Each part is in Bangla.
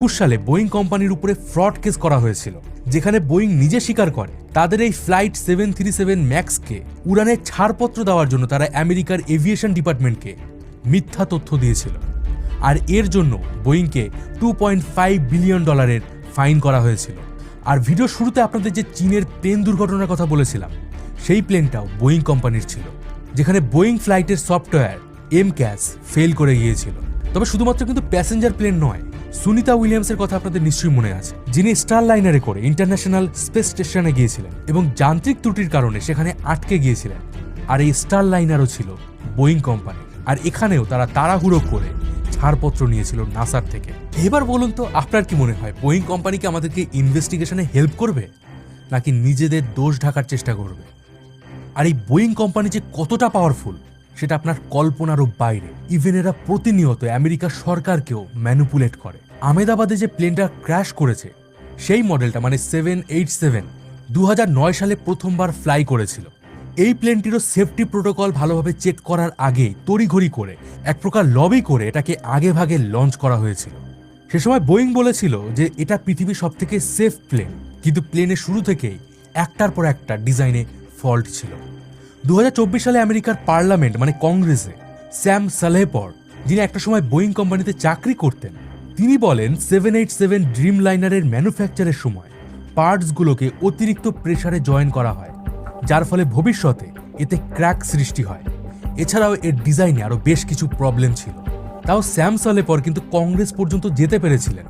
সালে বোয়িং কোম্পানির উপরে ফ্রড কেস করা হয়েছিল, যেখানে বোয়িং নিজে স্বীকার করে তাদের এই ফ্লাইট 737 ম্যাক্সকে উড়ানের ছাড়পত্র দেওয়ার জন্য তারা আমেরিকার এভিয়েশন ডিপার্টমেন্টকে মিথ্যা তথ্য দিয়েছিল। আর এর জন্য বোয়িংকে $2.5 বিলিয়ন ফাইন করা হয়েছিল। আর ভিডিও শুরুতে আপনাদের যে চীনের প্লেন দুর্ঘটনার কথা বলেছিলাম, সেই প্লেনটাও বোয়িং কোম্পানির ছিল, যেখানে বোয়িং ফ্লাইটের সফটওয়্যার MCAS ফেল করে গিয়েছিল। তবে শুধুমাত্র কিন্তু প্যাসেঞ্জার প্লেন নয়, সুনিতা উইলিয়ামসের কথা আপনাদের নিশ্চয়ই মনে আছে, যিনি স্টারলাইনারে করে ইন্টারন্যাশনাল স্পেস স্টেশনে গিয়েছিলেন এবং যান্ত্রিক ত্রুটির কারণে সেখানে আটকে গিয়েছিলেন। আর এই স্টারলাইনারও ছিল বোয়িং কোম্পানি। আর এখানেও তারা তাড়াহুড়ো করে ছাড়পত্র নিয়েছিল নাসার থেকে। এবার বলুন তো, আপনার কি মনে হয় বোয়িং কোম্পানিকে আমাদেরকে ইনভেস্টিগেশনে হেল্প করবে, নাকি নিজেদের দোষ ঢাকার চেষ্টা করবে? আর এই বোয়িং কোম্পানি যে কতটা পাওয়ারফুল সেটা আপনার কল্পনারও বাইরে। ইভেন এরা প্রতিনিয়ত আমেরিকার সরকারকেও ম্যানিপুলেট করে। আহমেদাবাদে যে প্লেনটা ক্র্যাশ করেছে, সেই মডেলটা মানে 787 2009 সালে প্রথমবার ফ্লাই করেছিল। এই প্লেনটিরও সেফটি প্রোটোকল ভালোভাবে চেক করার আগেই তড়িঘড়ি করে এক প্রকার লবি করে এটাকে আগে ভাগে লঞ্চ করা হয়েছিল। সে সময় বোয়িং বলেছিল যে এটা পৃথিবীর সবথেকে সেফ প্লেন, কিন্তু প্লেনের শুরু থেকেই একটার পর একটা ডিজাইনে ফল্ট ছিল। 2024 সালে আমেরিকার পার্লামেন্ট মানে কংগ্রেসে স্যাম সালেহপর, যিনি একটা সময় বোয়িং কোম্পানিতে চাকরি করতেন, তিনি বলেন 787 ড্রিম লাইনারের ম্যানুফ্যাকচারের সময় পার্টসগুলোকে অতিরিক্ত প্রেসারে জয়েন করা হয়, যার ফলে ভবিষ্যতে এতে ক্র্যাক সৃষ্টি হয়। এছাড়াও এর ডিজাইনে আরও বেশ কিছু প্রবলেম ছিল। তাও স্যাম সালেহপর কিন্তু কংগ্রেস পর্যন্ত যেতে পেরেছিলেন।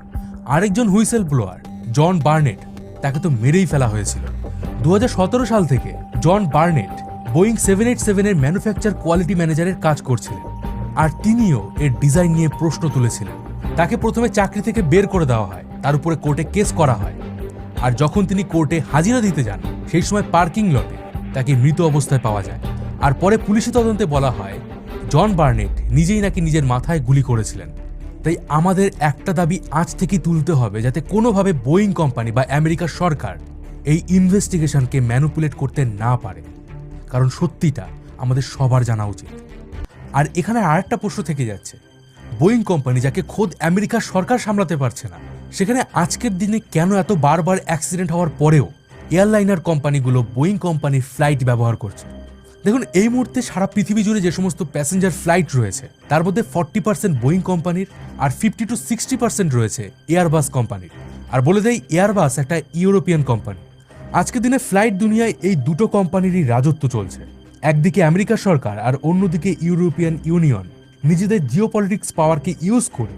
আরেকজন হুইসেল ব্লোয়ার জন বার্নেট, তাকে তো মেরেই ফেলা হয়েছিল। 2017 সাল থেকে জন বার্নেট বোয়িং 787 এর ম্যানুফ্যাকচার কোয়ালিটি ম্যানেজারের কাজ করছিলেন, আর তিনিও এর ডিজাইন নিয়ে প্রশ্ন তুলেছিলেন। তাকে প্রথমে চাকরি থেকে বের করে দেওয়া হয়, তার উপরে কোর্টে কেস করা হয়। আর যখন তিনি কোর্টে হাজিরা দিতে যান, সেই সময় পার্কিং লটে তাকে মৃত অবস্থায় পাওয়া যায়। আর পরে পুলিশি তদন্তে বলা হয় জন বার্নেট নিজেই নাকি নিজের মাথায় গুলি করেছিলেন। তাই আমাদের একটা দাবি আজ থেকেই তুলতে হবে, যাতে কোনোভাবে বোয়িং কোম্পানি বা আমেরিকার সরকার এই ইনভেস্টিগেশনকে ম্যানিপুলেট করতে না পারে, কারণ সত্যিটা আমাদের সবার জানা উচিত। আর এখানে আরেকটা প্রশ্ন থেকে যাচ্ছে, বোয়িং কোম্পানি যাকে খোদ আমেরিকার সরকার সামলাতে পারছে না, সেখানে আজকের দিনে কেন এত বারবার অ্যাক্সিডেন্ট হওয়ার পরেও এয়ারলাইনার কোম্পানিগুলো বোয়িং কোম্পানির ফ্লাইট ব্যবহার করছে? দেখুন, এই মুহূর্তে সারা পৃথিবী জুড়ে যে সমস্ত প্যাসেঞ্জার ফ্লাইট রয়েছে, তার মধ্যে 40% বোয়িং কোম্পানির আর 50 to 60% রয়েছে এয়ারবাস কোম্পানির। আর বলে দেয়, এয়ারবাস একটা ইউরোপিয়ান কোম্পানি। আজকের দিনে ফ্লাইট দুনিয়ায় এই দুটো কোম্পানিরই রাজত্ব চলছে। একদিকে আমেরিকা সরকার আর অন্যদিকে ইউরোপিয়ান ইউনিয়ন নিজেদের জিওপলিটিক্স পাওয়ারকে ইউজ করে